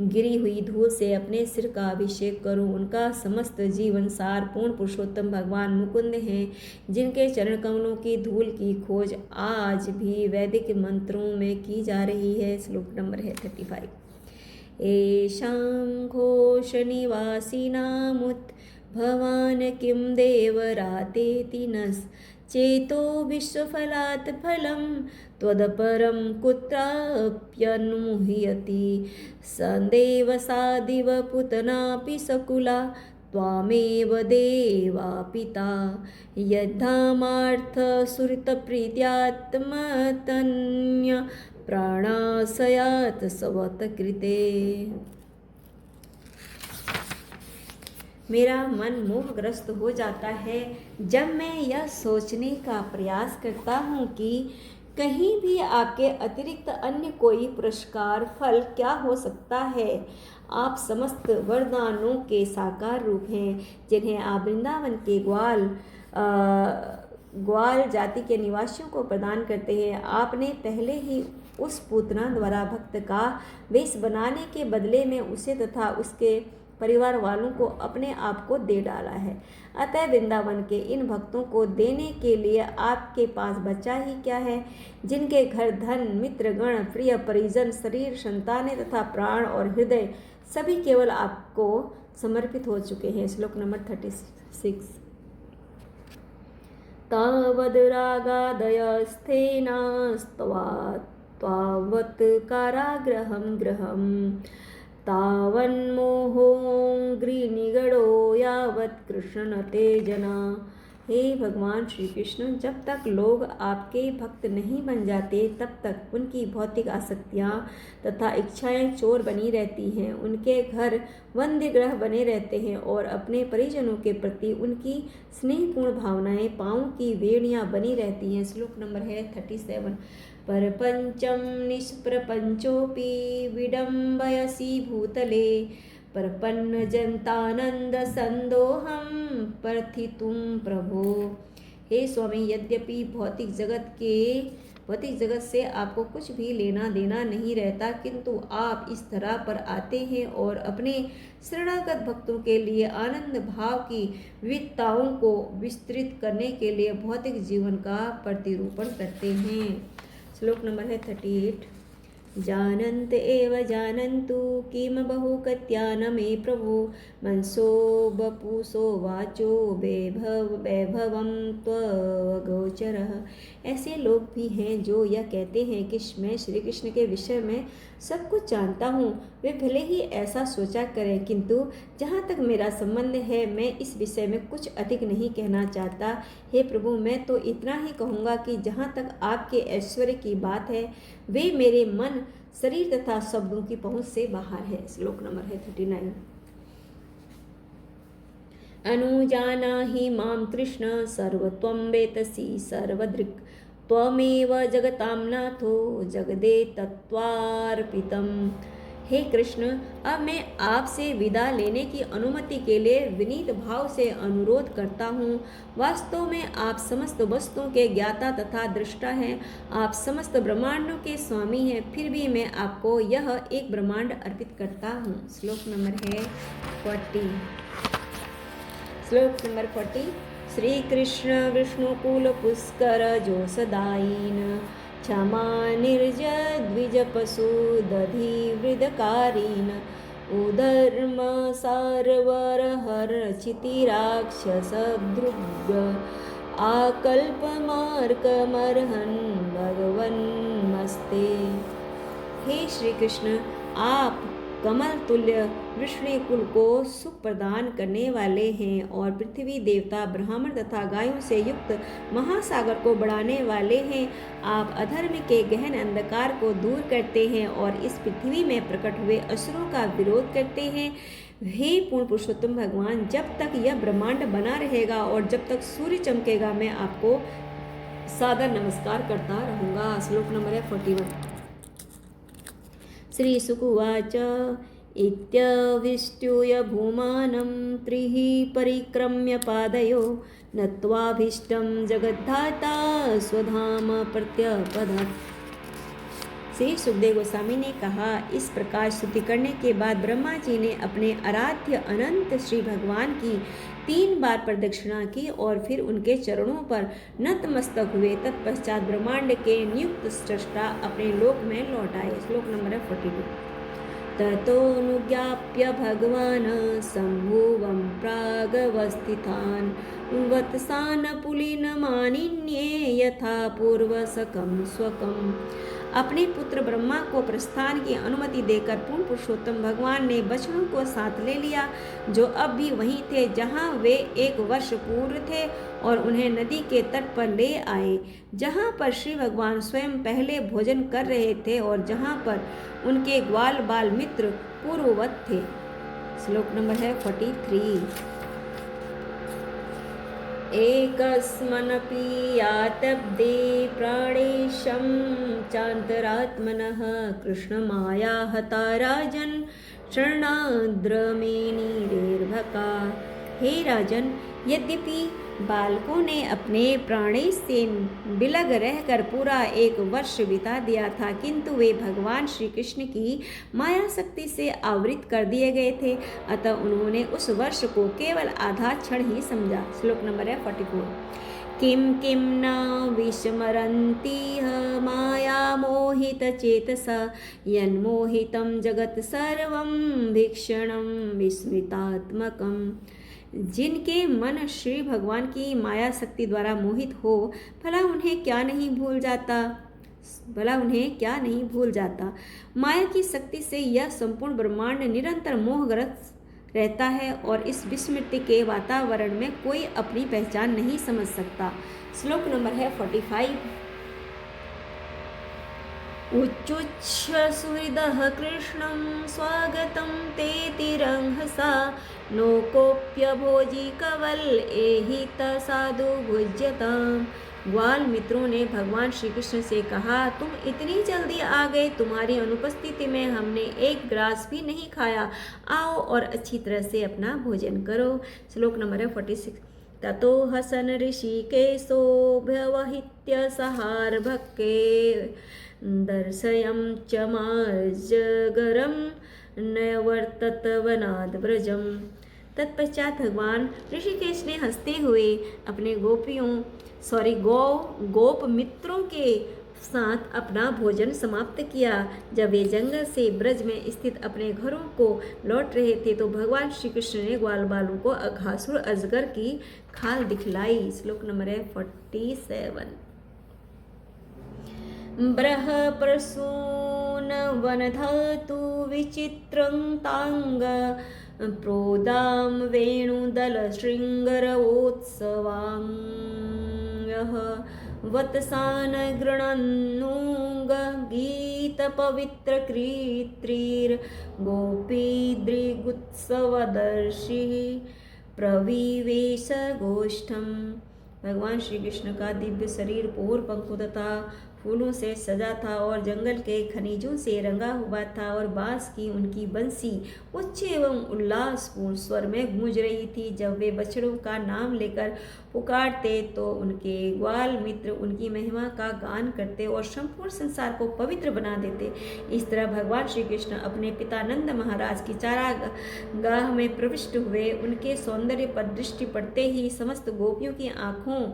गिरी हुई धूल से अपने सिर का अभिषेक करूं। उनका समस्त जीवन सार पूर्ण पुरुषोत्तम भगवान मुकुंद हैं, जिनके चरण कमलों की धूल की खोज आज भी वैदिक मंत्रों में की जा रही है। श्लोक नंबर है 35। येषां घोषनिवासिनामुत भवान् किं देवरातेति नश्चेतो विश्वफलात् फलं त्वदपरं कुत्राप्यनुमुह्यति सन्देवसादिव पुतनापि सकुला त्वामेव देवा पिता यद्धामार्थसुरतप्रीत्यात्मतन्य प्राणाशयात् सवत कृते। मेरा मन मोहग्रस्त हो जाता है जब मैं यह सोचने का प्रयास करता हूँ कि कहीं भी आपके अतिरिक्त अन्य कोई पुरस्कार फल क्या हो सकता है। आप समस्त वरदानों के साकार रूप हैं, जिन्हें आप वृंदावन के ग्वाल जाति के निवासियों को प्रदान करते हैं। आपने पहले ही उस पूतना द्वारा भक्त का वेश बनाने के बदले में उसे तथा उसके परिवार वालों को अपने आप को दे डाला है। अतः वृंदावन के इन भक्तों को देने के लिए आपके पास बचा ही क्या है, जिनके घर धन, मित्रगण, प्रिय परिजन, शरीर, संतानें तथा प्राण और हृदय सभी केवल आपको समर्पित हो चुके हैं। श्लोक नंबर 36। तावद् रागादयस्थेनास्त्वावत् कारागृहं गृहं तावन्मोहोऽग्निनिगडो यावत् कृष्ण ते जना। हे भगवान श्री कृष्ण, जब तक लोग आपके भक्त नहीं बन जाते तब तक उनकी भौतिक आसक्तियाँ तथा इच्छाएं चोर बनी रहती हैं। उनके घर वंद्य ग्रह बने रहते हैं और अपने परिजनों के प्रति उनकी स्नेहपूर्ण भावनाएं पाँव की वेणियाँ बनी रहती हैं। श्लोक नंबर है 37। परपंचम निष्प्रपंचोपि विडम्बयसि भूतले परपन्न जनतानंद संदोहम प्रथितुम प्रभो। हे स्वामी, यद्यपि भौतिक जगत से आपको कुछ भी लेना देना नहीं रहता, किंतु आप इस तरह पर आते हैं और अपने शरणागत भक्तों के लिए आनंद भाव की विविधताओं को विस्तृत करने के लिए भौतिक जीवन का प्रतिरूपण करते हैं। श्लोक नंबर है 38। जानन्त एव जानन्तु किम बहुकत्यान मे प्रभु मनसो बपुसो वाचो वैभवं त्वगोचरः। ऐसे लोग भी हैं जो यह कहते हैं कि मैं श्री कृष्ण के विषय में सब कुछ जानता हूँ। वे भले ही ऐसा सोचा करें, किंतु जहाँ तक मेरा संबंध है मैं इस विषय में कुछ अधिक नहीं कहना चाहता। हे प्रभु, मैं तो इतना ही कहूँगा कि जहाँ तक आपके ऐश्वर्य की बात है वे मेरे मन, शरीर तथा शब्दों की पहुँच से बाहर है। श्लोक नंबर है 39। अनुजानाहि मां कृष्ण सर्वत्वं वेतसि सर्वदृक् त्वमेव जगतां नाथो जगदे तत्त्वार्पितम्। हे कृष्ण, अब मैं आपसे विदा लेने की अनुमति के लिए विनीत भाव से अनुरोध करता हूँ। वास्तव में आप समस्त वस्तुओं के ज्ञाता तथा दृष्टा हैं। आप समस्त ब्रह्मांडों के स्वामी हैं, फिर भी मैं आपको यह एक ब्रह्मांड अर्पित करता हूँ। श्लोक नंबर है 40। श्लोक नंबर 40। श्री कृष्ण विष्णुकुल पुष्कर जो सदायीन क्षमा निर्ज द्विज पशु दधि वृदकारीन उधर्म सारवर हर क्षितिराक्षस ध्रुव आकल्प मार्कमर्हन भगवन मस्ते। हे श्री कृष्ण, आप कमल तुल्य विष्णु कुल को सुख प्रदान करने वाले हैं और पृथ्वी देवता, ब्राह्मण तथा गायों से युक्त महासागर को बढ़ाने वाले हैं। आप अधर्म के गहन अंधकार को दूर करते हैं और इस पृथ्वी में प्रकट हुए असुरों का विरोध करते हैं। हे पूर्ण पुरुषोत्तम भगवान, जब तक यह ब्रह्मांड बना रहेगा और जब तक सूर्य चमकेगा मैं आपको सादर नमस्कार करता रहूँगा। श्लोक नंबर है 41। श्रीशुकुवाच इत्यविष्ट्यूय भूमानं त्रिः परिक्रम्य पादयो नत्वाभीष्टं जगद्धाता स्वधाम प्रत्यपदत्। श्री सुखदेव गोस्वामी ने कहा, इस प्रकार स्तुति करने के बाद ब्रह्मा जी ने अपने आराध्य अनंत श्री भगवान की 3 बार प्रदक्षिणा की और फिर उनके चरणों पर नतमस्तक हुए। तत्पश्चात ब्रह्मांड के नियुक्त स्रष्टा अपने लोक में लौट आए। श्लोक नंबर 42। ततोऽनुज्ञाप्य भगवान् सम्भुवं प्रागवस्थितान् वत्सान् पुलिनमानिन्ये यथा पूर्वसकं स्वकम्। अपने पुत्र ब्रह्मा को प्रस्थान की अनुमति देकर पूर्ण पुरुषोत्तम भगवान ने बछड़ों को साथ ले लिया, जो अब भी वहीं थे जहां वे 1 वर्ष पूर्व थे, और उन्हें नदी के तट पर ले आए, जहां पर श्री भगवान स्वयं पहले भोजन कर रहे थे और जहां पर उनके ग्वाल बाल मित्र पूर्ववत थे। श्लोक नंबर है 43। एकस्मनपि यातब्दे प्राणेशं चान्तरात्मनः कृष्णमाया हता राजन् शरणाद्रमेनिरेर्भका। हे राजन, यद्यपि बालकों ने अपने प्राणेश से बिलग रहकर पूरा 1 वर्ष बिता दिया था, किंतु वे भगवान श्री कृष्ण की माया शक्ति से आवृत कर दिए गए थे, अतः उन्होंने उस वर्ष को केवल आधा क्षण ही समझा। श्लोक नंबर है 44। किं किं न विस्मरन्तीह माया मोहितचेतसा यन्मोहितं जगत् सर्वं भीक्षणं विस्मृतात्मकम्। जिनके मन श्री भगवान की माया शक्ति द्वारा मोहित हो, भला उन्हें क्या नहीं भूल जाता। माया की शक्ति से यह संपूर्ण ब्रह्मांड निरंतर मोहग्रस्त रहता है और इस विस्मृति के वातावरण में कोई अपनी पहचान नहीं समझ सकता। श्लोक नंबर है 45। उच्चुच्छ्रसुहृदः कृष्णं स्वागतं ते तिरंहसा नोकोप्यभोजी कवल एहित साधु भुज्यताम्। ग्वाल मित्रों ने भगवान श्री कृष्ण से कहा, तुम इतनी जल्दी आ गए, तुम्हारी अनुपस्थिति में हमने एक ग्रास भी नहीं खाया, आओ और अच्छी तरह से अपना भोजन करो। श्लोक नंबर है 46। ततो हसन ऋषिकेशोऽभ्यवहित्य सहार्भके दर्शयं च मार्जगरं नवर्तत वनाद व्रजम। तत्पश्चात भगवान ऋषिकेश ने हंसते हुए अपने गोप मित्रों के साथ अपना भोजन समाप्त किया। जब वे जंगल से ब्रज में स्थित अपने घरों को लौट रहे थे तो भगवान श्री कृष्ण ने ग्वाल बालों को अघासुर अजगर की खाल दिखलाई। श्लोक नंबर है 47। ब्रह प्रसून वनधतु विचित्रं तांग प्रोदाम वेणुदल शृंगरोत्सवांगः वत्सान गृणन्नुग गीत पवित्र कृत्रीर गोपीदृगुत्सवदर्शी प्रविवेश गोष्ठम। भगवान श्री कृष्ण का दिव्य शरीर पोर पंखों तथा फूलों से सजा था और जंगल के खनिजों से रंगा हुआ था और बांस की उनकी बंसी उच्च एवं उल्लासपूर्ण स्वर में गूंज रही थी। जब वे बछड़ों का नाम लेकर पुकारते तो उनके ग्वाल मित्र उनकी महिमा का गान करते और संपूर्ण संसार को पवित्र बना देते। इस तरह भगवान श्री कृष्ण अपने पिता नंद महाराज की चारागाह में प्रविष्ट हुए। उनके सौंदर्य पर दृष्टि पड़ते ही समस्त गोपियों की आंखों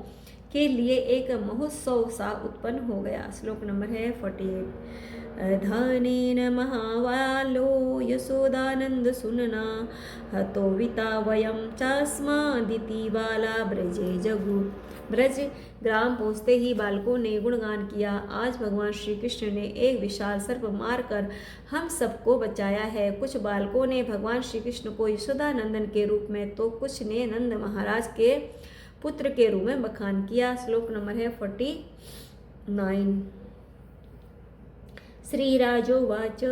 के लिए एक महोत्सव सा उत्पन्न हो गया। श्लोक नंबर है 48। धनेन महावालो यशोदानंद सुनना हतोविता वयम चास्मादिति बाला ब्रजे जगु। ब्रज ग्राम पहुँचते ही बालकों ने गुणगान किया, आज भगवान श्री कृष्ण ने एक विशाल सर्प मारकर हम सबको बचाया है। कुछ बालकों ने भगवान श्री कृष्ण को यशोदानंदन के रूप में तो कुछ ने नंद महाराज के पुत्र के रूप में बखान किया। श्लोक नंबर है 49। श्रीराजोवाच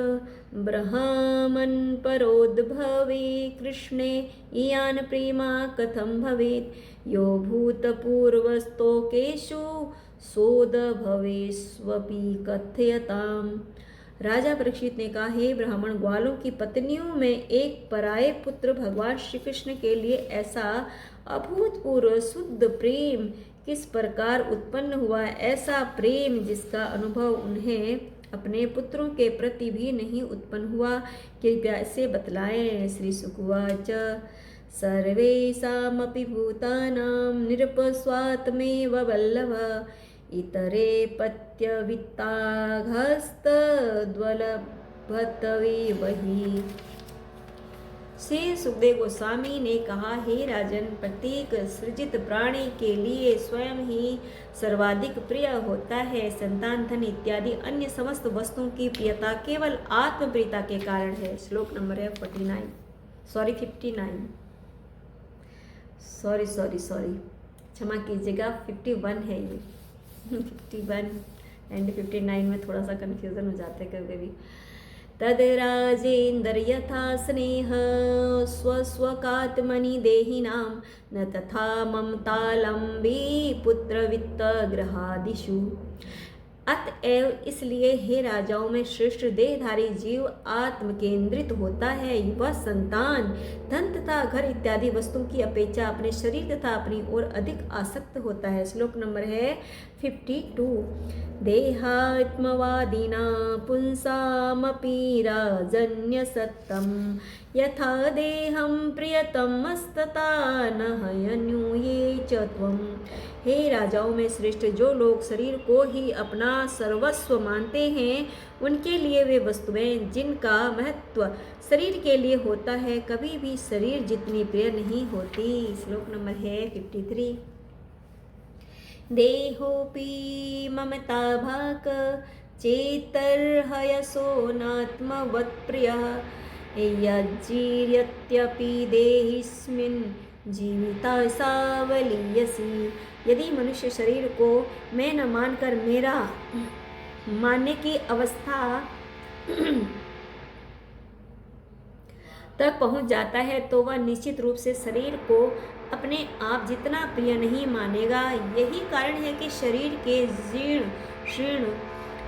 ब्रह्मन् परोद्भवे कृष्णे इयान प्रेमा कथं भवेत् यो भूतपूर्वस्तोकेषु सोदभवेष्वपि कथयताम्। राजा परीक्षित ने कहा, हे ब्राह्मण, ग्वालों की पत्नियों में एक पराये पुत्र भगवान श्री कृष्ण के लिए ऐसा अभूतपूर्व शुद्ध प्रेम किस प्रकार उत्पन्न हुआ, ऐसा प्रेम जिसका अनुभव उन्हें अपने पुत्रों के प्रति भी नहीं उत्पन्न हुआ, कृपया इसे बतलाएं। श्री शुकवाच सर्वेषामपि भूतानां निरपस्वात्मेव वल्लभ इतरे पत्यवित्ताघस्तद्वलभतवे वही। श्री सुखदेव गोस्वामी ने कहा, हे राजन, प्रत्येक सृजित प्राणी के लिए स्वयं ही सर्वाधिक प्रिय होता है। संतान, धन इत्यादि अन्य समस्त वस्तुओं की प्रियता केवल आत्मप्रियता के कारण है। श्लोक नंबर है 59। सॉरी क्षमा कीजिएगा, 51 है ये। 51 एंड 59 में थोड़ा सा कन्फ्यूज़न हो जाता है कभी कभी। तद्राजेन्दर यथा स्नेह स्वस्वकात्मनि देहिनां न तथा ममतालम्बी पुत्रवित्तग्रहादिषु। अतएव इसलिए हे राजाओं में श्रेष्ठ देहधारी जीव आत्म केंद्रित होता है। वह संतान, धन तथा घर इत्यादि वस्तुओं की अपेक्षा अपने शरीर तथा अपनी ओर अधिक आसक्त होता है। श्लोक नंबर है 52। देहात्मवादिना पुंसामपि राजन्यसत्तम यथा देहं प्रियतमस्तथा न हयन्यूये च त्वम्। हे राजाओं में श्रेष्ठ, जो लोग शरीर को ही अपना सर्वस्व मानते हैं, उनके लिए वे वस्तुएं जिनका महत्व शरीर के लिए होता है कभी भी शरीर जितनी प्रिय नहीं होती। श्लोक नंबर है 53। देहोपि ममता भाक चेतर्हयसो नात्मवत्प्रियः यज्जीर्यत्यपि देहिस्मिन् जीविता सावलीयसी। यदि मनुष्य शरीर को मैं न मानकर मेरा मानने की अवस्था तक पहुंच जाता है तो वह निश्चित रूप से शरीर को अपने आप जितना प्रिय नहीं मानेगा। यही कारण है कि शरीर के जीर्ण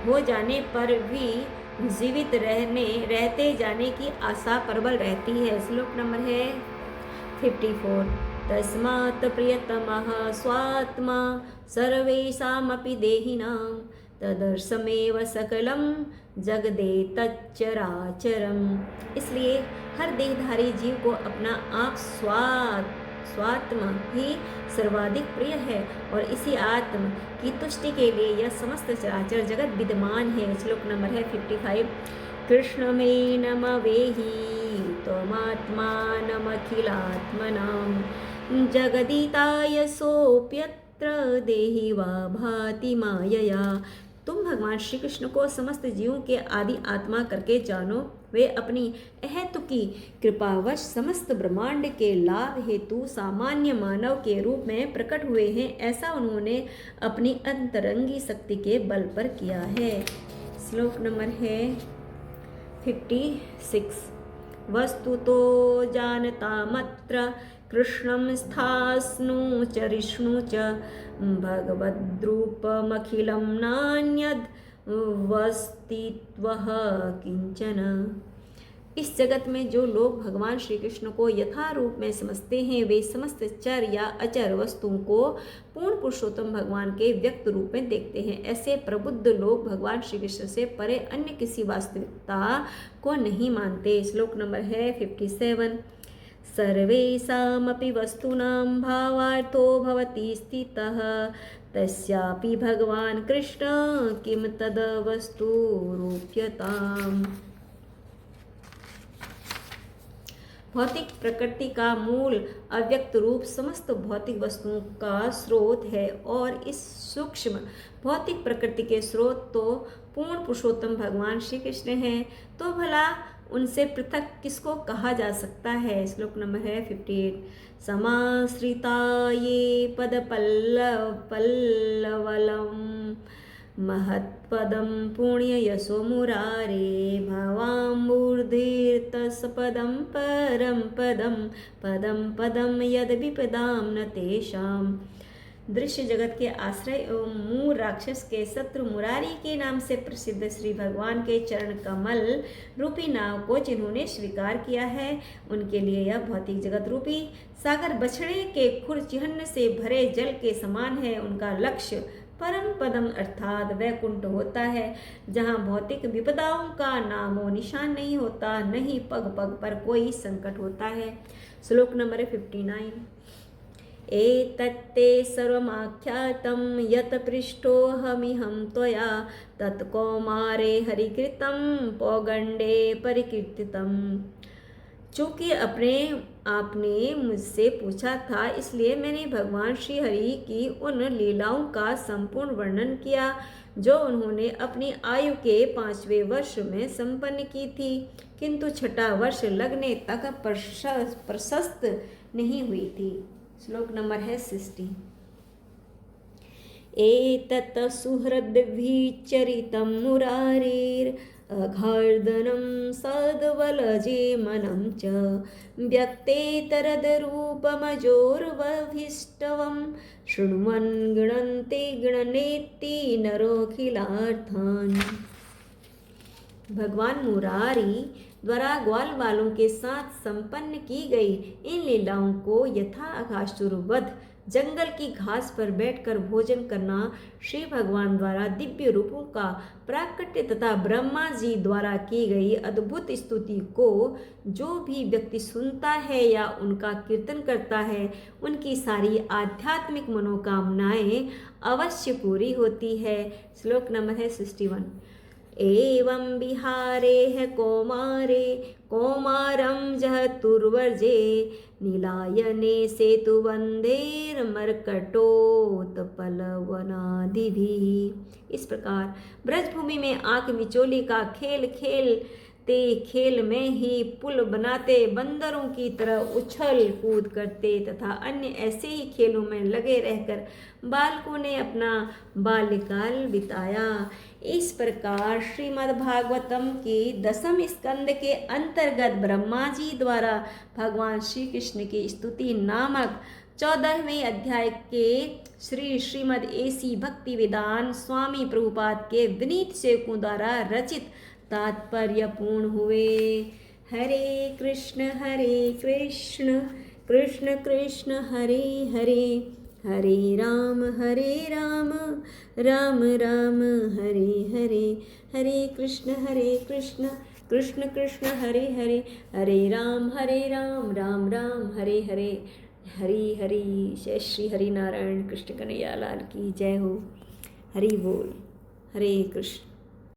हो जाने पर भी जीवित रहते जाने की आशा प्रबल रहती है। श्लोक नंबर है 54। तस्मात् प्रियतमः स्वात्मा सर्वेषामपि देहिनां तदर्शमेव सकलं जगदेतच्चराचरम्। इसलिए हर देहधारी जीव को अपना आप स्वात्मा ही सर्वाधिक प्रिय है और इसी आत्म की तुष्टि के लिए यह समस्त चराचर जगत विद्यमान है। श्लोक नंबर है 55। कृष्णमेनमवेहि त्वमात्मानमखिलात्मनां जगदिताय सोऽप्यत्र देहि वा भाति मायया। तुम भगवान श्री कृष्ण को समस्त जीवों के आदि आत्मा करके जानो। वे अपनी अहेतुकी कृपावश समस्त ब्रह्मांड के लाभ हेतु सामान्य मानव के रूप में प्रकट हुए हैं। ऐसा उन्होंने अपनी अंतरंगी शक्ति के बल पर किया है। श्लोक नंबर है 56। वस्तुतो जानतामत्र कृष्णं स्थास्नु च रिष्णु च भगवद्रूपमखिलं नान्यद् वस्तित्वः किंचन। इस जगत में जो लोग भगवान श्री कृष्ण को यथा रूप में समझते हैं, वे समस्त चर या अचर वस्तुओं को पूर्ण पुरुषोत्तम भगवान के व्यक्त रूप में देखते हैं। ऐसे प्रबुद्ध लोग भगवान श्री कृष्ण से परे अन्य किसी वास्तविकता को नहीं मानते। श्लोक नंबर है 57। सर्वेषामपि वस्तूनां भावार्थो भवति स्थितः तस्यापि भगवान कृष्ण किम तद वस्तु रूप्यताम्। भौतिक प्रकृति का मूल अव्यक्त रूप समस्त भौतिक वस्तुओं का स्रोत है और इस सूक्ष्म भौतिक प्रकृति के स्रोत तो पूर्ण पुरुषोत्तम भगवान श्री कृष्ण हैं, तो भला उनसे पृथक किसको कहा जा सकता है। श्लोक नंबर है 58। समाश्रिता ये पद पल्लवलम महत्पदं पुण्य यशो मुरारे भवाम्बुर्धीर्तसपदं परम पदम पदम पदम यद विपदाम न तेषाम्। दृश्य जगत के आश्रय एवं मूल राक्षस के शत्रु मुरारी के नाम से प्रसिद्ध श्री भगवान के चरण कमल रूपी नाव को जिन्होंने स्वीकार किया है, उनके लिए यह भौतिक जगत रूपी सागर बछड़े के खुर चिह्न से भरे जल के समान है। उनका लक्ष्य परम पदम अर्थात वैकुंठ होता है, जहाँ भौतिक विपदाओं का नामो निशान नहीं होता, नहीं पग पग पर कोई संकट होता है। श्लोक नंबर 59। एतत्ते सर्वमाख्यातं यत् पृष्टोऽहमिहं त्वया तत्कौमारे हरिकृतं पौगंडे परिकीर्तितम्। चूँकि आपने मुझसे पूछा था, इसलिए मैंने भगवान श्री हरि की उन लीलाओं का संपूर्ण वर्णन किया जो उन्होंने अपनी आयु के 5वें वर्ष में संपन्न की थी, किंतु छठा वर्ष लगने तक प्रशस्त नहीं हुई थी। श्लोक नंबर है 60। एतत् सुहृद्भिश्चरितं मुरारेर् अघर्दनं सद्वलजेमनं च व्यक्तेतरदरूपमजोर्वभिष्टवं शृण्वन् गृणन्ते गृणनेति नरोऽखिलार्थान्। भगवान मुरारी द्वारा ग्वाल वालों के साथ संपन्न की गई इन लीलाओं को यथा अघासुर वध, जंगल की घास पर बैठकर भोजन करना, श्री भगवान द्वारा दिव्य रूपों का प्राकट्य तथा ब्रह्मा जी द्वारा की गई अद्भुत स्तुति को जो भी व्यक्ति सुनता है या उनका कीर्तन करता है, उनकी सारी आध्यात्मिक मनोकामनाएं अवश्य पूरी होती है। श्लोक नंबर है 61। एवं विहारेह कौमारे कौमारं जहतुर्वर्जे नीलायने सेतुवन्देर्मर्कटोत्पलवनादिभिः। इस प्रकार ब्रजभूमि में आंख मिचोली का खेल खेलते खेल में ही पुल बनाते, बंदरों की तरह उछल कूद करते तथा अन्य ऐसे ही खेलों में लगे रहकर बालकों ने अपना बाल्यकाल बिताया। इस प्रकार श्रीमद्भागवतम की 10वें स्कंद के अंतर्गत ब्रह्मा जी द्वारा भगवान श्री कृष्ण की स्तुति नामक 14वें अध्याय के श्रीमद् एसी भक्ति विधान स्वामी प्रभुपाद के विनीत सेवकों द्वारा रचित तात्पर्य पूर्ण हुए। हरे कृष्ण कृष्ण कृष्ण हरे हरे, हरे राम राम राम हरे हरे, हरे कृष्ण कृष्ण कृष्ण हरे हरे, हरे राम राम राम हरे हरे। हरि हरि। जय श्री हरि नारायण कृष्ण कन्हैया लाल की जय हो। हरि बोल। हरे कृष्ण।